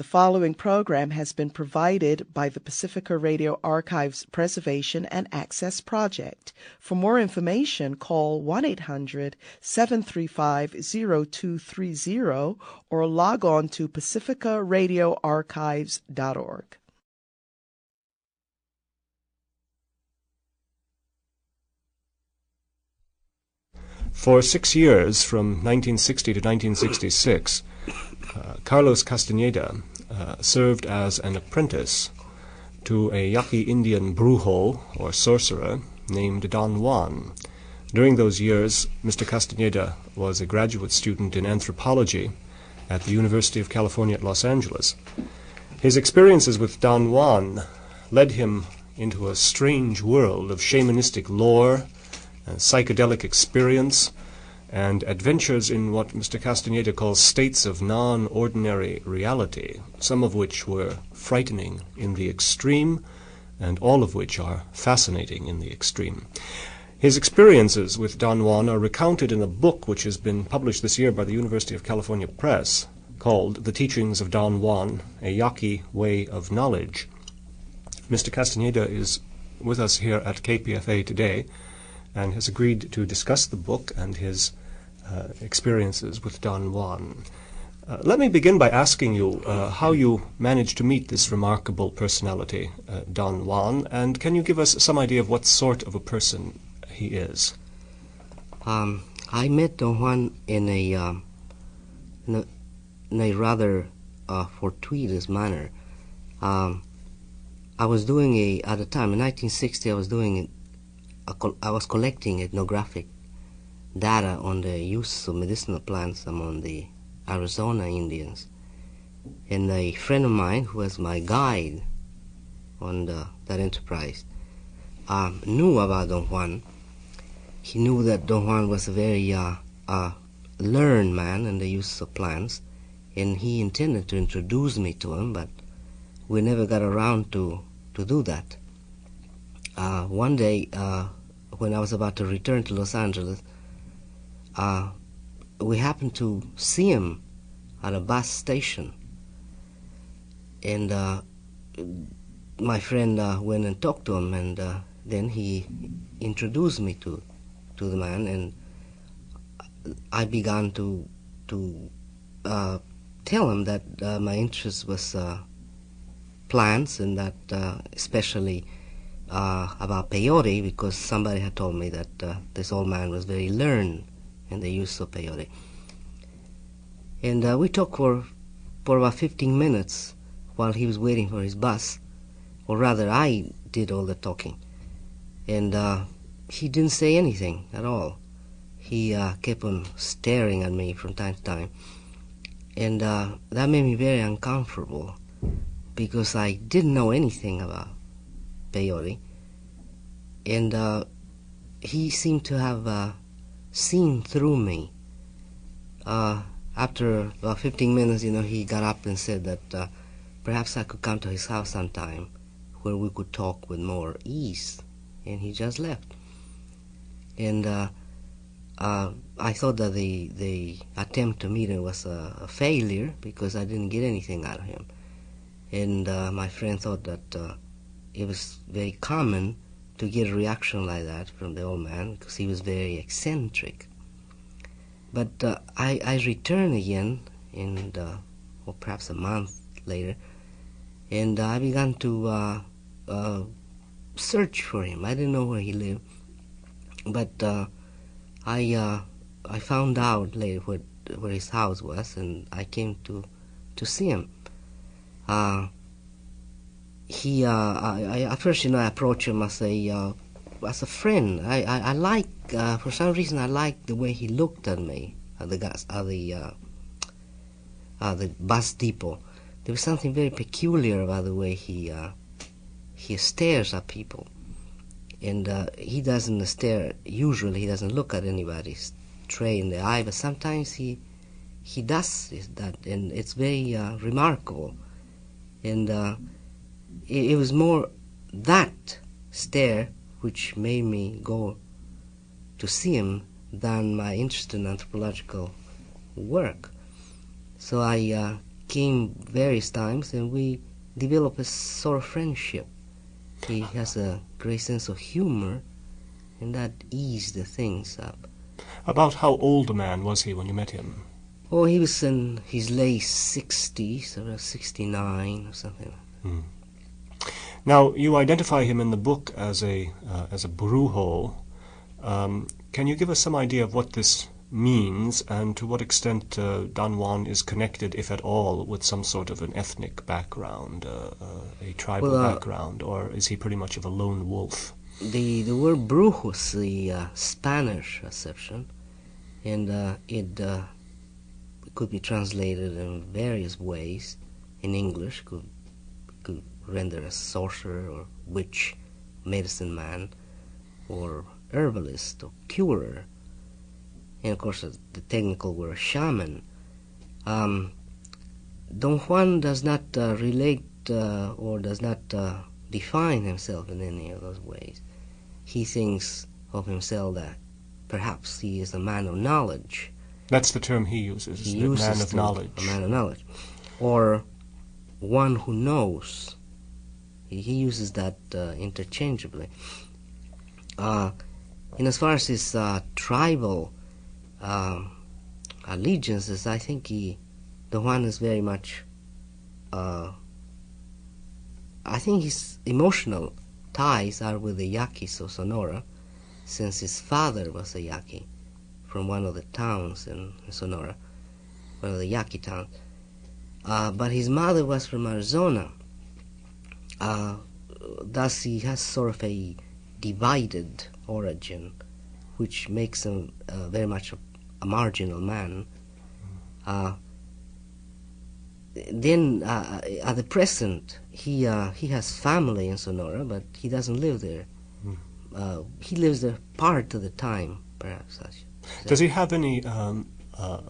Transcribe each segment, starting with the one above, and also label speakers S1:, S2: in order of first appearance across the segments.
S1: The following program has been provided by the Pacifica Radio Archives Preservation and Access Project. For more information, call 1-800-735-0230 or log on to pacificaradioarchives.org.
S2: For 6 years, from 1960 to 1966, Kарлоса Kастанеды served as an apprentice to a Yaqui Indian brujo, or sorcerer, named Don Juan. During those years, Mr. Castaneda was a graduate student in anthropology at the University of California at Los Angeles. His experiences with Don Juan led him into a strange world of shamanistic lore, psychedelic experience, and adventures in what Mr. Castaneda calls states of non-ordinary reality, some of which were frightening in the extreme, and all of which are fascinating in the extreme. His experiences with Don Juan are recounted in a book which has been published this year by the University of California Press, called The Teachings of Don Juan, A Yaqui Way of Knowledge. Mr. Castaneda is with us here at KPFA today, and has agreed to discuss the book and his experiences with Don Juan. Let me begin by asking you how you managed to meet this remarkable personality, Don Juan, and can you give us some idea of what sort of a person he is?
S3: I met Don Juan in a rather fortuitous manner. I was doing at the time, in 1960, I was collecting ethnographic data on the use of medicinal plants among the Arizona Indians. And a friend of mine, who was my guide on that enterprise, knew about Don Juan. He knew that Don Juan was a very learned man in the use of plants, and he intended to introduce me to him, but we never got around to do that. One day, when I was about to return to Los Angeles, we happened to see him at a bus station. And my friend went and talked to him, and then he introduced me to the man, and I began to tell him that my interest was plants, and that especially about peyote, because somebody had told me that this old man was very learned in the use of peyote. And we talked for about 15 minutes while he was waiting for his bus, or rather I did all the talking. And he didn't say anything at all. He kept on staring at me from time to time. And that made me very uncomfortable, because I didn't know anything about peyote, and he seemed to have seen through me. After about 15 minutes, he got up and said that perhaps I could come to his house sometime where we could talk with more ease, and he just left. And I thought that the attempt to meet him was a failure, because I didn't get anything out of him. And my friend thought that it was very common to get a reaction like that from the old man, because he was very eccentric. But I returned again, or perhaps a month later, and I began to search for him. I didn't know where he lived, but I found out later where his house was, and I came to see him. At first, I approached him as a friend. I like, for some reason, I liked the way he looked at me at the bus depot. There was something very peculiar about the way he stares at people, and he doesn't stare. Usually, he doesn't look at anybody straight in the eye, but sometimes he does that, and it's very remarkable. And it was more that stare which made me go to see him than my interest in anthropological work. So I came various times, and we developed a sort of friendship. He has a great sense of humor, and that eased the things up.
S2: About how old a man was he when you met him?
S3: Oh, he was in his late 60s, around 69 or something.
S2: Now, you identify him in the book as a brujo. Can you give us some idea of what this means, and to what extent Don Juan is connected, if at all, with some sort of an ethnic background, a tribal background, or is he pretty much of a lone wolf?
S3: The word brujo is the Spanish acception, and it could be translated in various ways. In English, could render as sorcerer or witch, medicine man, or herbalist or curer. And of course, the technical word shaman. Don Juan does not relate or does not define himself in any of those ways. He thinks of himself that perhaps he is a man of knowledge.
S2: That's the term he uses, a man of knowledge.
S3: A man of knowledge. Or one who knows. He uses that interchangeably. And as far as his tribal allegiances, I think Don Juan is very much, I think his emotional ties are with the Yaquis of Sonora, since his father was a Yaqui from one of the towns in Sonora, one of the Yaqui towns. But his mother was from Arizona. Thus he has sort of a divided origin, which makes him very much a marginal man. Then at the present, he has family in Sonora, but he doesn't live there. He lives there part of the time, perhaps.
S2: Does he have any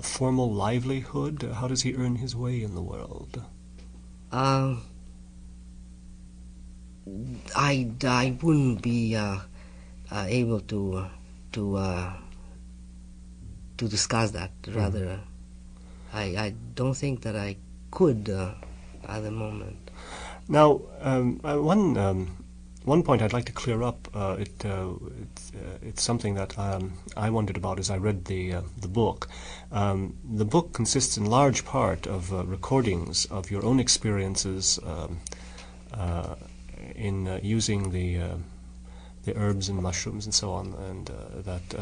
S2: formal livelihood? How does he earn his way in the world?
S3: I wouldn't be able to discuss that. Rather, I don't think that I could at the moment.
S2: Now, one point I'd like to clear up. It's something that I wondered about as I read the book. The book consists in large part of recordings of your own experiences in using the herbs and mushrooms and so on, and that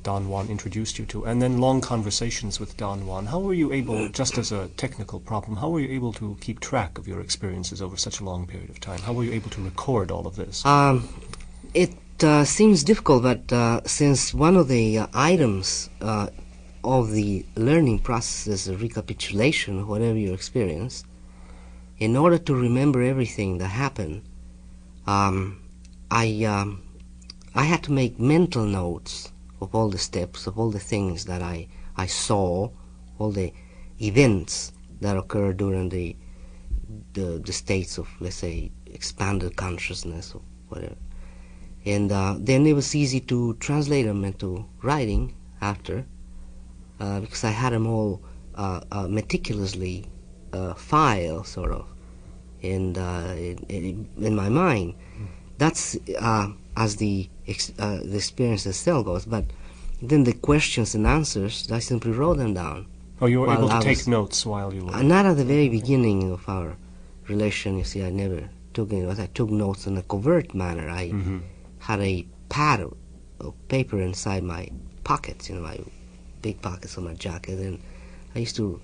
S2: Don Juan introduced you to, and then long conversations with Don Juan. How were you able, just as a technical problem, how were you able to keep track of your experiences over such a long period of time? How were you able to record all of this?
S3: It seems difficult, but since one of the items of the learning process is a recapitulation of whatever you experience, in order to remember everything that happened, I had to make mental notes of all the steps, of all the things that I saw, all the events that occurred during the states of, let's say, expanded consciousness or whatever. And then it was easy to translate them into writing after, because I had them all meticulously filed, sort of, and in my mind. That's as the experience itself goes. But then the questions and answers, I simply wrote them down.
S2: Oh, you were able to take notes while you were...
S3: Not at the very beginning of our relation, you see. I never took any notes. I took notes in a covert manner. I had a pad of paper inside my pockets, my big pockets of my jacket, and I used to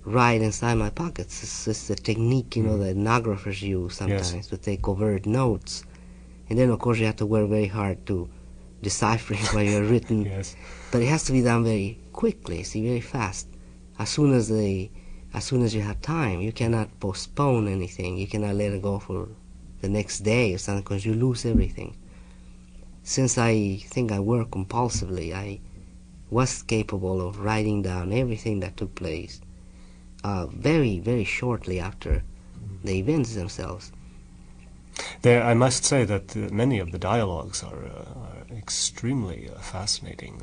S3: write inside my pockets. It's the technique, that ethnographers use sometimes, to take covert notes. And then, of course, you have to work very hard to decipher what you have written.
S2: Yes.
S3: But it has to be done very quickly, very fast. As soon as you have time, you cannot postpone anything. You cannot let it go for the next day or something, because you lose everything. Since I think I work compulsively, I was capable of writing down everything that took place very, very shortly after the events themselves.
S2: I must say that many of the dialogues are extremely fascinating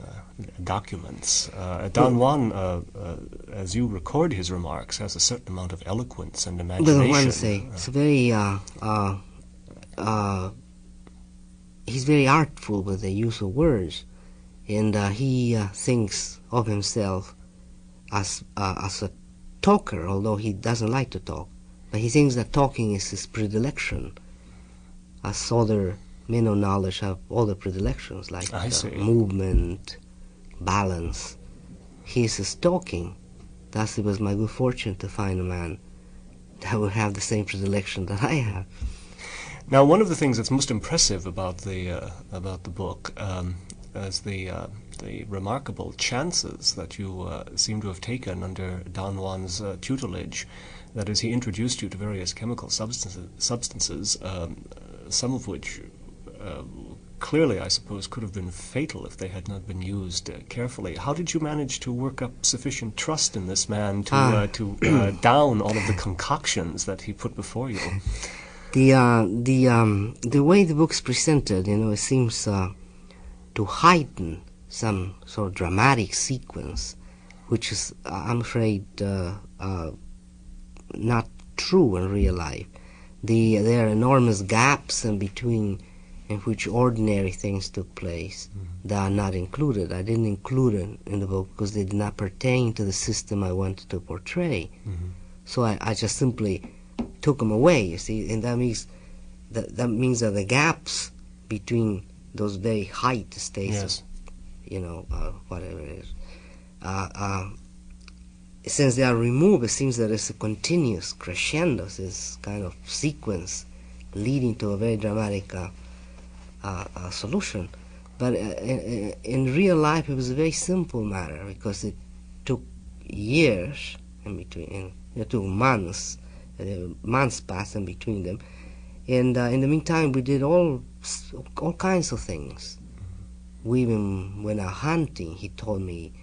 S2: documents. Don Juan, as you record his remarks, has a certain amount of eloquence and imagination.
S3: Well, one say it's very. He's very artful with the use of words, and he thinks of himself as a talker, although he doesn't like to talk. But he thinks that talking is his predilection, as other men of knowledge have other predilections, like movement, balance. His is talking. Thus it was my good fortune to find a man that would have the same predilection that I have.
S2: Now, one of the things that's most impressive about the book is the remarkable chances that you seem to have taken under Don Juan's tutelage. That is, he introduced you to various chemical substances, some of which clearly, I suppose, could have been fatal if they had not been used carefully. How did you manage to work up sufficient trust in this man to down all of the concoctions that he put before you?
S3: The way the book's presented, it seems to heighten some sort of dramatic sequence, which is, I'm afraid, not true in real life. There are enormous gaps in between in which ordinary things took place that are not included. I didn't include it in the book because they did not pertain to the system I wanted to portray. So I just simply took them away, you see, and that means that the gaps between those very height states, whatever it is, since they are removed, it seems that it's a continuous crescendo, this kind of sequence leading to a very dramatic solution. But in real life, it was a very simple matter because it took years in between, it took months passed in between them, and in the meantime we did all kinds of things. We even went out hunting. He told me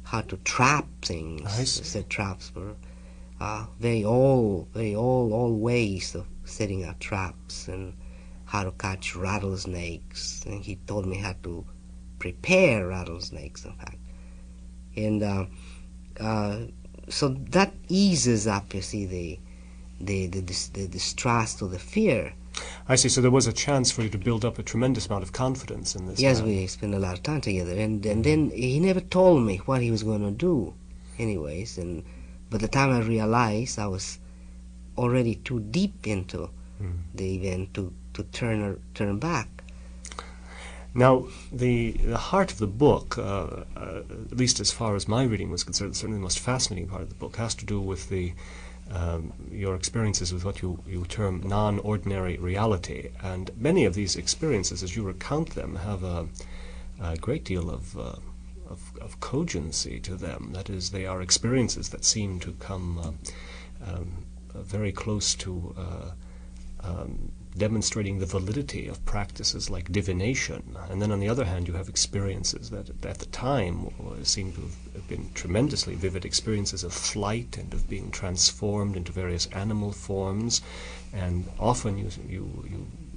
S3: how to trap things. He said traps were very old ways of setting out traps, and how to catch rattlesnakes, and he told me how to prepare rattlesnakes, in fact. And so that eases up, you see, the distrust or the fear.
S2: I see. So there was a chance for you to build up a tremendous amount of confidence in this.
S3: Yes,
S2: man.
S3: We spent a lot of time together, and then he never told me what he was going to do, anyways. And by the time I realized, I was already too deep into the event to turn back.
S2: Now, the heart of the book, at least as far as my reading was concerned, certainly the most fascinating part of the book, has to do with your experiences with what you term non-ordinary reality. And many of these experiences, as you recount them, have a great deal of cogency to them. That is, they are experiences that seem to come very close to demonstrating the validity of practices like divination. And then on the other hand, you have experiences that at the time seem to have been tremendously vivid experiences of flight and of being transformed into various animal forms. And often you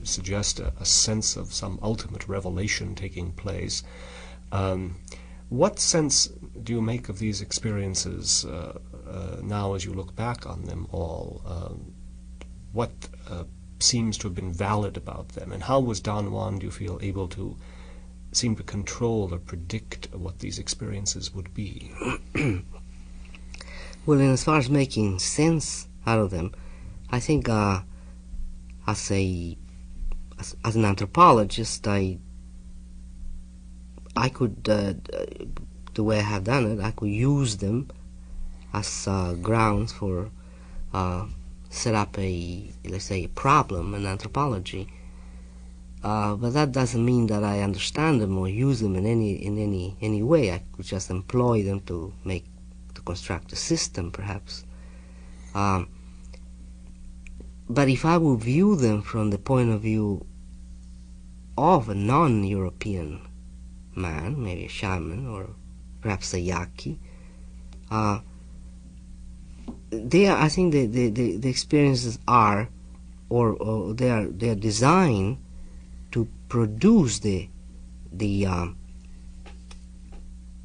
S2: suggest a sense of some ultimate revelation taking place. What sense do you make of these experiences now as you look back on them all? What seems to have been valid about them, and how was Don Juan, do you feel, able to seem to control or predict what these experiences would be?
S3: Well, and as far as making sense out of them, I think as an anthropologist, I could, the way I have done it, I could use them as grounds for set up let's say, a problem in anthropology. But that doesn't mean that I understand them or use them in any way. I could just employ them to construct a system, perhaps. But if I would view them from the point of view of a non-European man, maybe a shaman or perhaps a yaqui, I think the experiences are, or they are designed to produce the the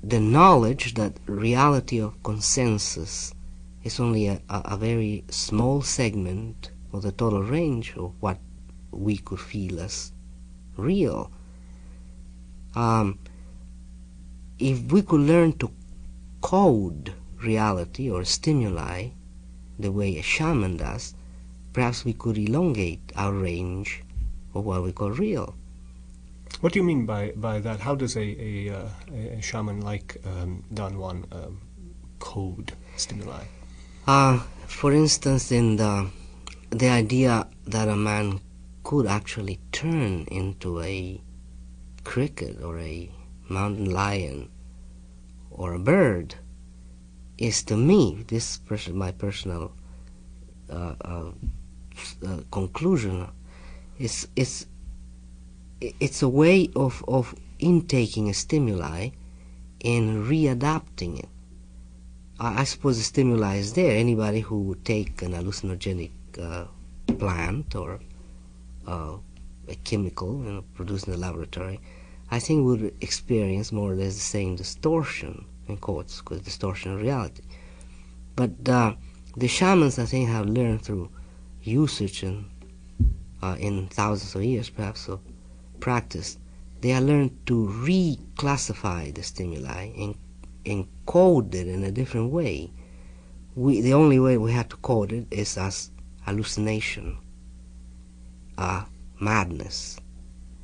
S3: knowledge that reality of consensus is only a very small segment of the total range of what we could feel as real. If we could learn to code reality or stimuli the way a shaman does, perhaps we could elongate our range of what we call real.
S2: What do you mean by that? How does a shaman like Don Juan code stimuli?
S3: For instance, in the idea that a man could actually turn into a cricket or a mountain lion or a bird is, to me, my personal conclusion, it's a way of intaking a stimuli and readapting it. I suppose the stimuli is there. Anybody who would take an hallucinogenic plant or a chemical produced in the laboratory, I think would experience more or less the same distortion, in quotes, because distortion of reality. But the shamans, I think, have learned through usage and in thousands of years, perhaps, of practice, they have learned to reclassify the stimuli and code it in a different way. The only way we have to code it is as hallucination, madness.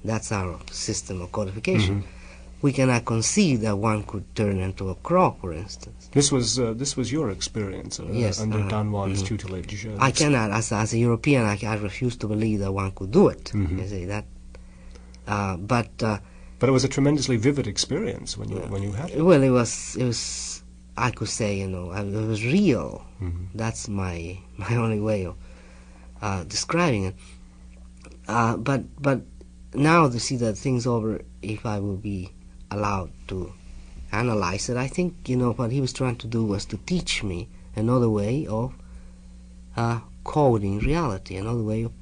S3: That's our system of codification. Mm-hmm. We cannot conceive that one could turn into a crow, for instance.
S2: This was your experience
S3: yes,
S2: under Don Juan's tutelage.
S3: I cannot, as a European, I refuse to believe that one could do it.
S2: Mm-hmm.
S3: You see that.
S2: But it was a tremendously vivid experience when you had it.
S3: Well, it was. I could say, it was real.
S2: Mm-hmm.
S3: That's my only way of describing it. But now to see that thing's over, if I will be allowed to analyze it, I think what he was trying to do was to teach me another way of coding reality, another way of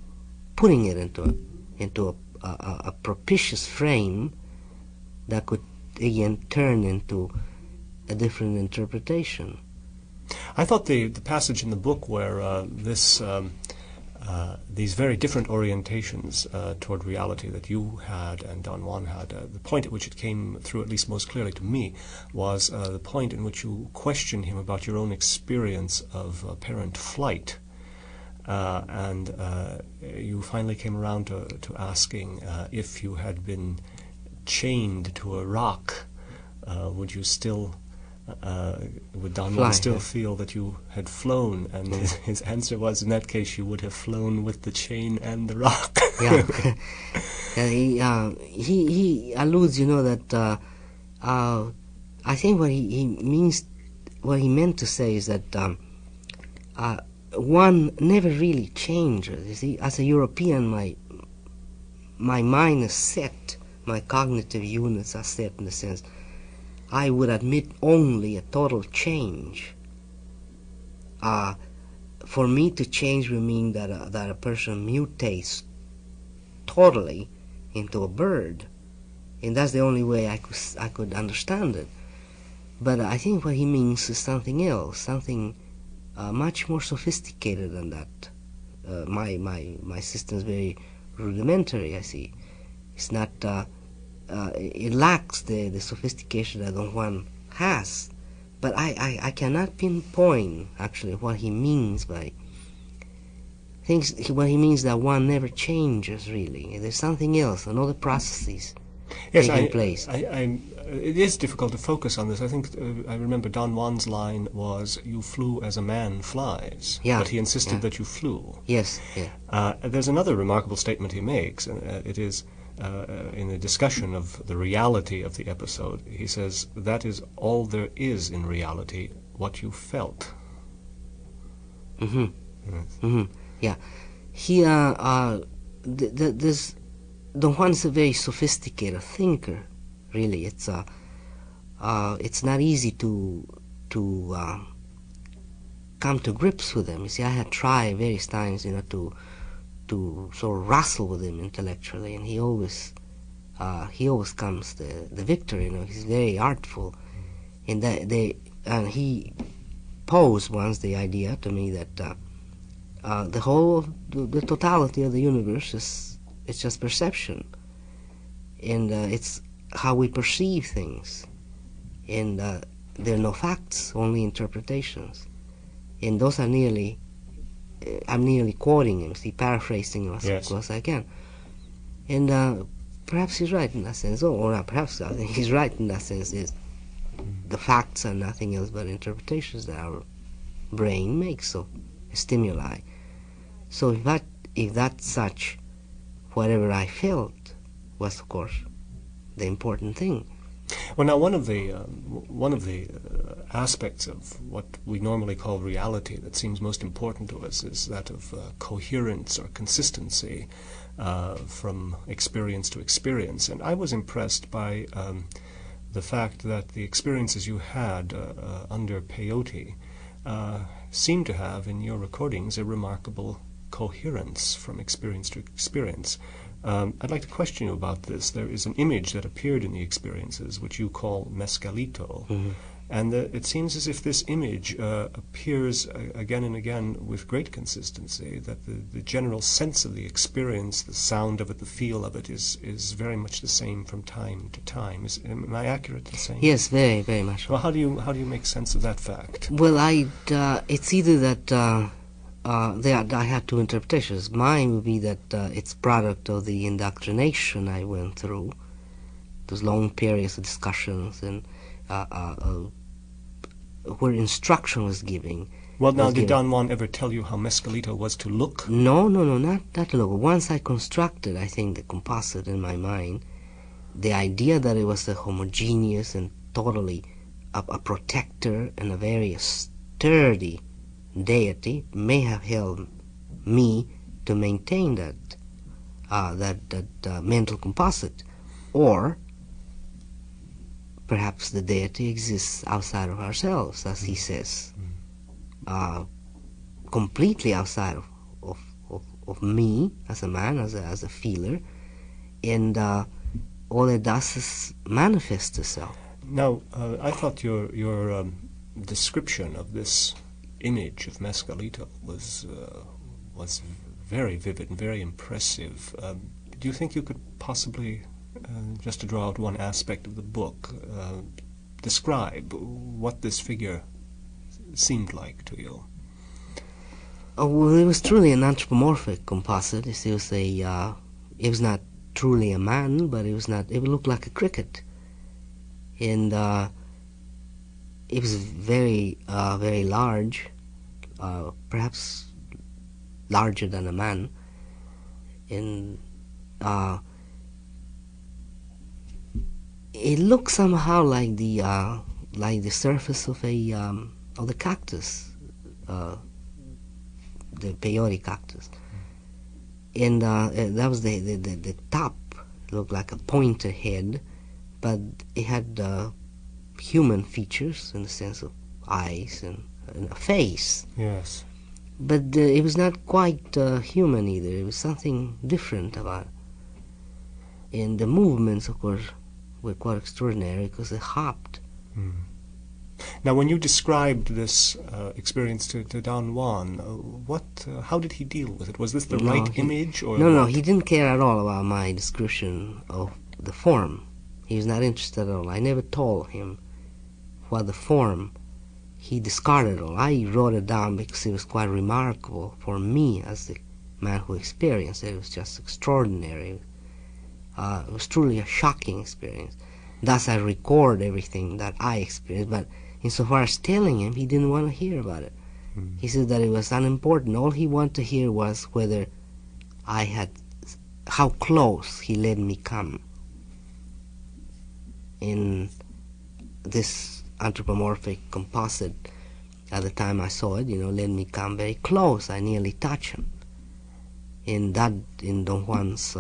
S3: putting it into a propitious frame that could again turn into a different interpretation.
S2: I thought the passage in the book where these very different orientations toward reality that you had and Don Juan had, the point at which it came through, at least most clearly to me, was the point in which you questioned him about your own experience of apparent flight. And you finally came around to asking if you had been chained to a rock, would you still, would Don Juan still feel that you had flown? And his answer was, in that case, you would have flown with the chain and the rock.
S3: Yeah. He alludes, that I think what he meant to say is that one never really changes. You see, as a European, my mind is set, my cognitive units are set in the sense I would admit only a total change. For me to change would mean that a person mutates totally into a bird, and that's the only way I could understand it. But I think what he means is something else, something much more sophisticated than that. My system is very rudimentary, I see. It's not, it lacks the sophistication that Don Juan has. But I cannot pinpoint, actually, what he means by things. What he means that one never changes, really. There's something else, another processes taking place.
S2: It is difficult to focus on this. I think I remember Don Juan's line was, "You flew as a man flies," but he insisted that you flew.
S3: Yes. Yeah.
S2: There's another remarkable statement he makes, and it is in a discussion of the reality of the episode. He says, "That is all there is in reality, what you felt."
S3: Mm-hmm.
S2: Yes.
S3: Mm-hmm. Yeah. He this Don Juan is a very sophisticated thinker. Really, it's not easy to come to grips with him. You see, I had tried various times, to sort of wrestle with him intellectually, and he always he always comes the victor. He's very artful, and he posed once the idea to me that the whole of the totality of the universe it's just perception, and it's how we perceive things, and there are no facts, only interpretations, and those are nearly. I'm nearly quoting him, paraphrasing him as close as I can, and perhaps he's right in that sense, or not perhaps I think he's right in that sense. Is the facts are nothing else but interpretations that our brain makes of stimuli. So if that's such, whatever I felt was, of course, the important thing.
S2: Well, now one of the aspects of what we normally call reality that seems most important to us is that of coherence or consistency from experience to experience. And I was impressed by the fact that the experiences you had under peyote seem to have in your recordings a remarkable coherence from experience to experience. I'd like to question you about this. There is an image that appeared in the experiences which you call mescalito, and it seems as if this image appears again and again with great consistency, that the general sense of the experience, the sound of it, the feel of it is very much the same from time to time. Am I accurate in saying?
S3: Yes, very, very much.
S2: Well, how do you make sense of that fact?
S3: Well, it's either that I had two interpretations. Mine would be that it's product of the indoctrination I went through, those long periods of discussions and where instruction was given.
S2: Well, now, did Don Juan ever tell you how mescalito was to look?
S3: No, not look. Once I constructed, I think, the composite in my mind, the idea that it was a homogeneous and totally a protector and a very sturdy deity may have helped me to maintain that mental composite, or perhaps the deity exists outside of ourselves, as he says, completely outside of me as a man, as a feeler, and all it does is manifest itself.
S2: Now, I thought your description of this image of mescalito was very vivid and very impressive. Do you think you could possibly, just to draw out one aspect of the book, describe what this figure seemed like to you?
S3: Oh, well, it was truly an anthropomorphic composite. It was not truly a man, but it looked like a cricket, and it was very very large. Perhaps larger than a man, and it looked somehow like the surface of the cactus, the peyote cactus, and that was the top. It looked like a pointed head, but it had human features in the sense of eyes and a face.
S2: Yes.
S3: But it was not quite human either. It was something different about it. And the movements, of course, were quite extraordinary because they hopped.
S2: Now, when you described this experience to Don Juan, how did he deal with it? Was this the right image? Or
S3: no, he didn't care at all about my description of the form. He was not interested at all. I never told him what the form. He discarded it all. I wrote it down because it was quite remarkable for me as the man who experienced it. It was just extraordinary. It was truly a shocking experience. Thus I record everything that I experienced, but insofar as telling him, he didn't want to hear about it. He said that it was unimportant. All he wanted to hear was whether how close he let me come in this anthropomorphic composite. At the time I saw it, let me come very close. I nearly touched him. And that, in Don Juan's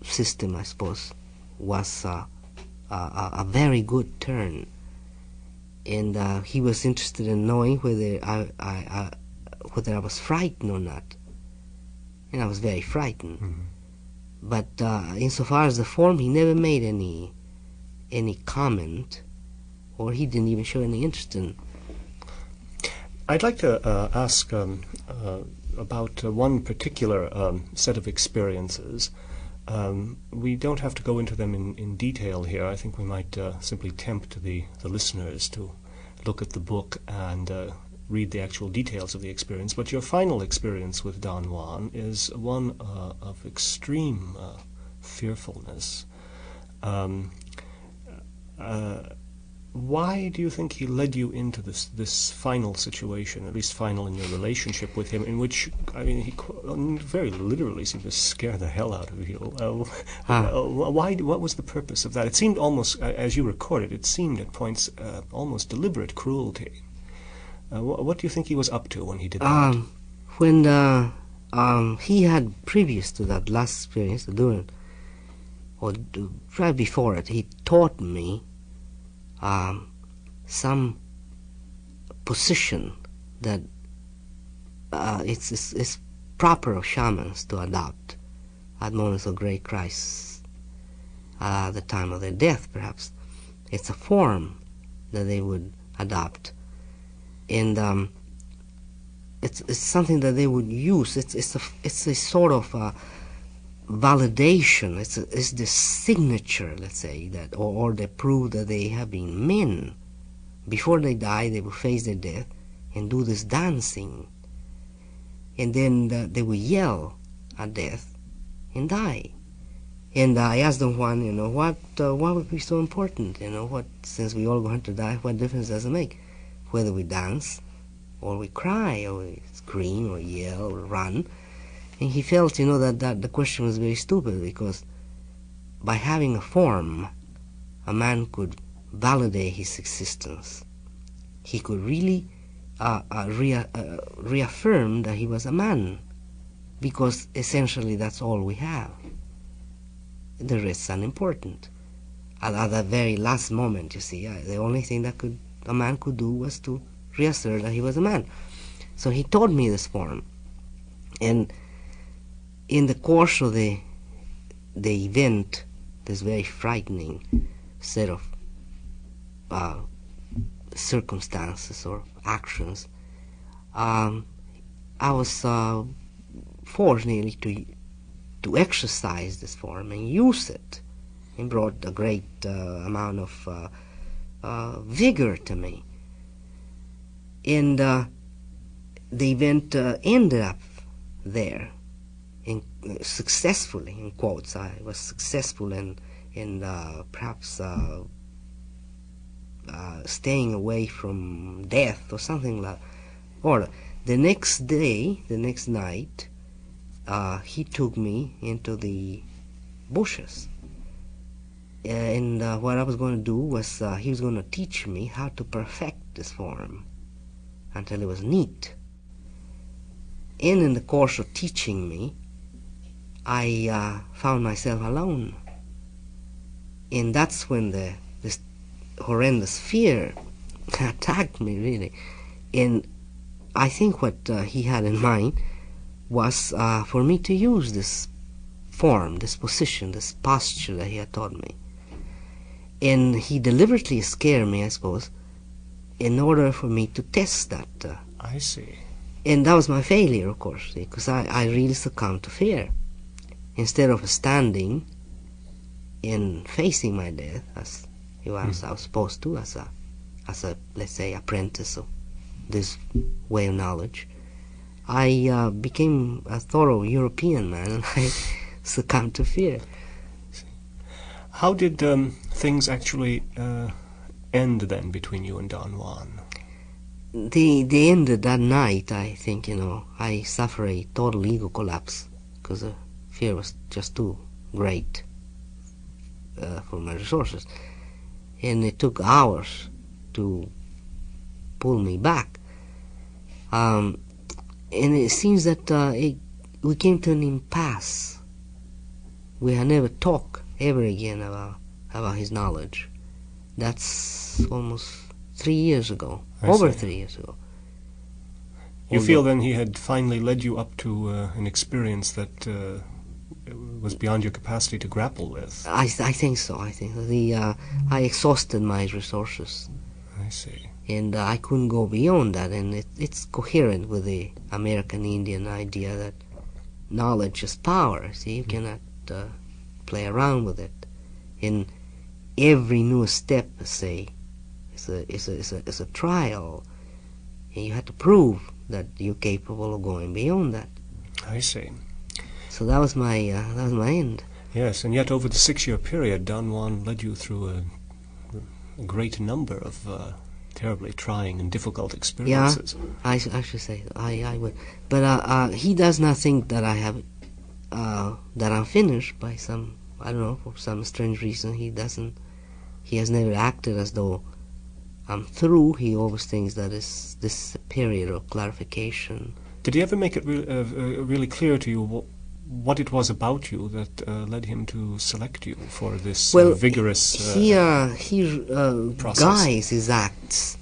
S3: system, I suppose, was a very good turn. And he was interested in knowing whether I was frightened or not. And I was very frightened. But insofar as the form, he never made any comment, or he didn't even show any interest in.
S2: I'd like to ask about one particular set of experiences. We don't have to go into them in detail here. I think we might simply tempt the listeners to look at the book and read the actual details of the experience. But your final experience with Don Juan is one of extreme fearfulness. Why do you think he led you into this final situation, at least final in your relationship with him, in which, I mean, he very literally seemed to scare the hell out of you? Why? What was the purpose of that? It seemed almost, as you recorded, it seemed at points almost deliberate cruelty. What do you think he was up to when he did that?
S3: When he had, previous to that last experience, during, or right before it, he taught me some position that it's proper of shamans to adopt at moments of great crisis, the time of their death, perhaps. It's a form that they would adopt, and it's something that they would use. It's a sort of validation. It's the signature, let's say, that, or they prove that they have been men. Before they die, they will face their death and do this dancing, and then they will yell at death and die. And I asked them one, what would be so important? What, since we all going to die, what difference does it make whether we dance or we cry or we scream or yell or run? And he felt, that the question was very stupid, because by having a form, a man could validate his existence. He could really reaffirm that he was a man, because essentially that's all we have. The rest is unimportant. At that very last moment, you see, the only thing that a man could do was to reassert that he was a man. So he taught me this form, and in the course of the event, this very frightening set of circumstances or actions, I was forced nearly to exercise this form and use it, and brought a great amount of vigor to me. And the event ended up there. Successfully, in quotes, I was successful in perhaps staying away from death or something like. Or the next day, the next night, he took me into the bushes, and what I was going to do was he was going to teach me how to perfect this form until it was neat. And in the course of teaching me, I found myself alone, and that's when this horrendous fear attacked me, really. And I think what he had in mind was for me to use this form, this position, this posture that he had taught me. And he deliberately scared me, I suppose, in order for me to test that.
S2: I see.
S3: And that was my failure, of course, because I really succumbed to fear. Instead of standing and facing my death as I was supposed to, as a let's say apprentice of this way of knowledge, I became a thorough European man, and I succumbed to fear.
S2: How did things actually end then between you and Don Juan?
S3: They ended that night. I think I suffered a total ego collapse because the fear was just too great for my resources, and it took hours to pull me back. And it seems that we came to an impasse. We had never talked ever again about his knowledge. That's almost 3 years ago, over 3 years ago.
S2: You feel then he had finally led you up to an experience that was beyond your capacity to grapple with.
S3: I think so. I think I exhausted my resources.
S2: I see.
S3: And I couldn't go beyond that, and it's coherent with the American Indian idea that knowledge is power. See, you cannot play around with it. And every new step, say, is a trial, and you have to prove that you're capable of going beyond that.
S2: I see.
S3: So that was my end.
S2: Yes, and yet over the 6-year period, Don Juan led you through a great number of terribly trying and difficult experiences.
S3: Yeah, I should say I would. But he does not think that I have that I'm finished by some, I don't know, for some strange reason. He has never acted as though I'm through. He always thinks that this is a period of clarification.
S2: Did he ever make it really clear to you what it was about you that led him to select you for this vigorous process?
S3: Guides his acts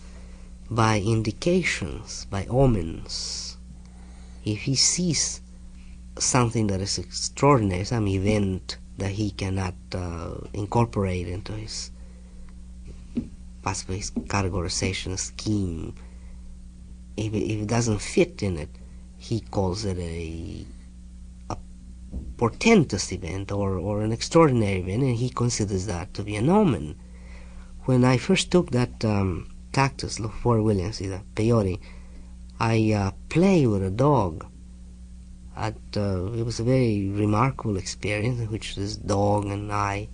S3: by indications, by omens. If he sees something that is extraordinary, some event that he cannot incorporate into his possibly his categorization scheme, if it doesn't fit in it, he calls it a portentous event or an extraordinary event, and he considers that to be an omen. When I first took that cactus, Fort Williams, the peyote, I played with a dog. It was a very remarkable experience in which this dog and I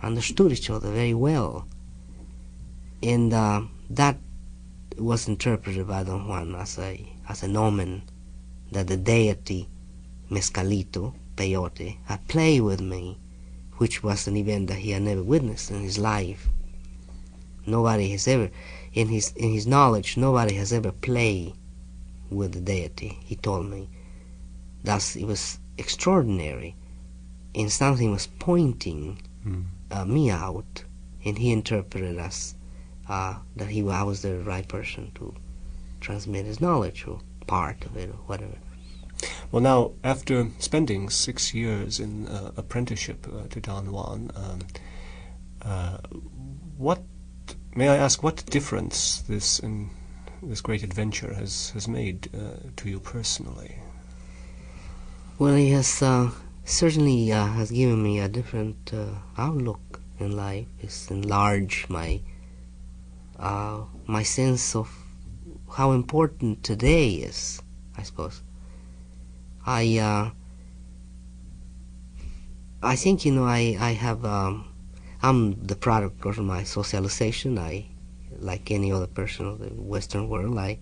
S3: understood each other very well. And that was interpreted by Don Juan as an omen that the deity Mezcalito, peyote, had played with me, which was an event that he had never witnessed in his life. Nobody has ever, in his knowledge, nobody has ever played with the deity, he told me. Thus, it was extraordinary, and something was pointing me out, and he interpreted us that I was the right person to transmit his knowledge, or part of it, or whatever.
S2: Well, now, after spending 6 years in apprenticeship to Don Juan, may I ask, what difference this great adventure has made to you personally?
S3: Well, he has certainly has given me a different outlook in life. It's enlarged my sense of how important today is, I suppose. I think, I have, I'm the product of my socialization. Like any other person of the Western world, I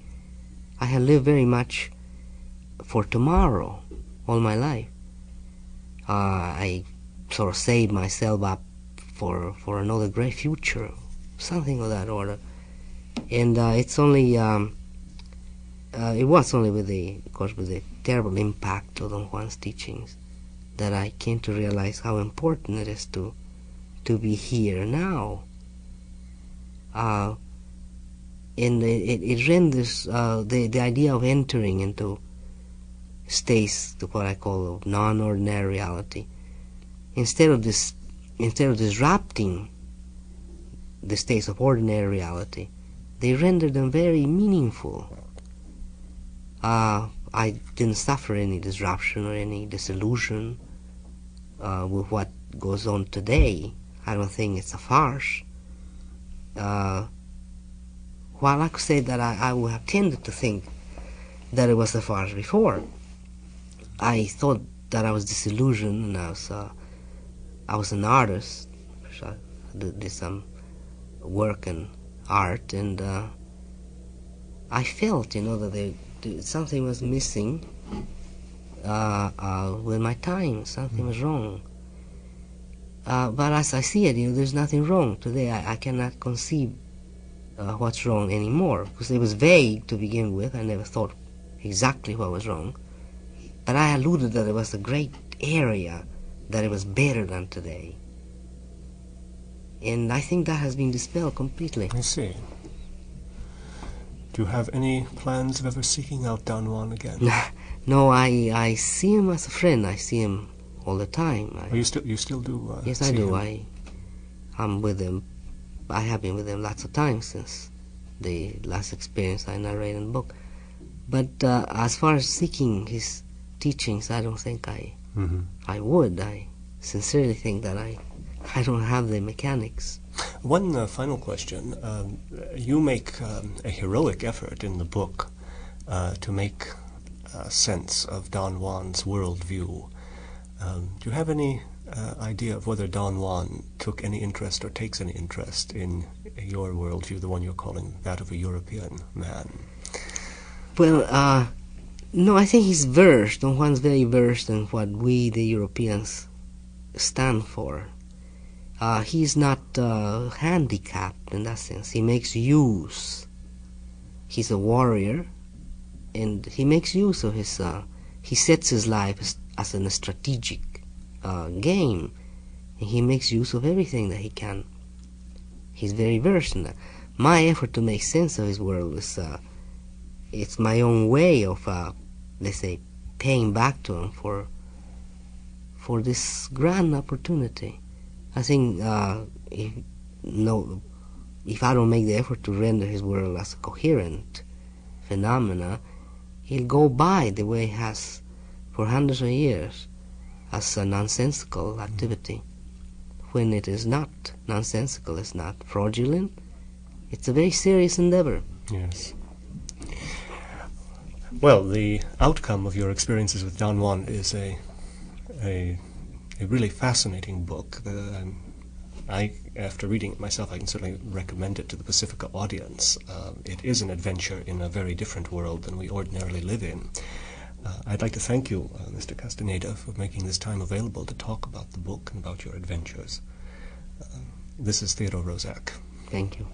S3: have lived very much for tomorrow all my life. I sort of saved myself up for another great future, something of that order. And it's only, it was only with the terrible impact of Don Juan's teachings that I came to realize how important it is to be here now. And it renders the idea of entering into states, to what I call of non-ordinary reality, instead of disrupting the states of ordinary reality, they render them very meaningful. I didn't suffer any disruption or any disillusion with what goes on today. I don't think it's a farce. While I could say that I would have tended to think that it was a farce before, I thought that I was disillusioned, and I was an artist. So I did some work in art, and I felt, that something was missing with my time. Something was wrong. But as I see it, there's nothing wrong today. I cannot conceive what's wrong anymore, because it was vague to begin with. I never thought exactly what was wrong. But I alluded that it was a great area, that it was better than today. And I think that has been dispelled completely.
S2: I see. Do you have any plans of ever seeking out Don Juan again?
S3: No, I see him as a friend. I see him all the time.
S2: You still do?
S3: Yes, I do. I'm with him. I have been with him lots of times since the last experience I narrate in the book. But as far as seeking his teachings, I don't think I would. I sincerely think that I don't have the mechanics.
S2: One final question. You make a heroic effort in the book to make sense of Don Juan's worldview. Do you have any idea of whether Don Juan took any interest or takes any interest in your worldview, the one you're calling that of a European man?
S3: Well, no, I think he's versed. Don Juan's very versed in what we, the Europeans, stand for. He's not handicapped in that sense. He makes use. He's a warrior, and he makes use of his... he sets his life as a strategic game, and he makes use of everything that he can. He's very versed in that. My effort to make sense of his world is... it's my own way of, let's say, paying back to him for this grand opportunity. I think if I don't make the effort to render his world as a coherent phenomena, he'll go by the way he has for hundreds of years as a nonsensical activity. When it is not nonsensical, it's not fraudulent, it's a very serious endeavor.
S2: Yes. Well, the outcome of your experiences with Don Juan is a really fascinating book. After reading it myself, I can certainly recommend it to the Pacifica audience. It is an adventure in a very different world than we ordinarily live in. I'd like to thank you, Mr. Castaneda, for making this time available to talk about the book and about your adventures. This is Theodore Rozak.
S3: Thank you.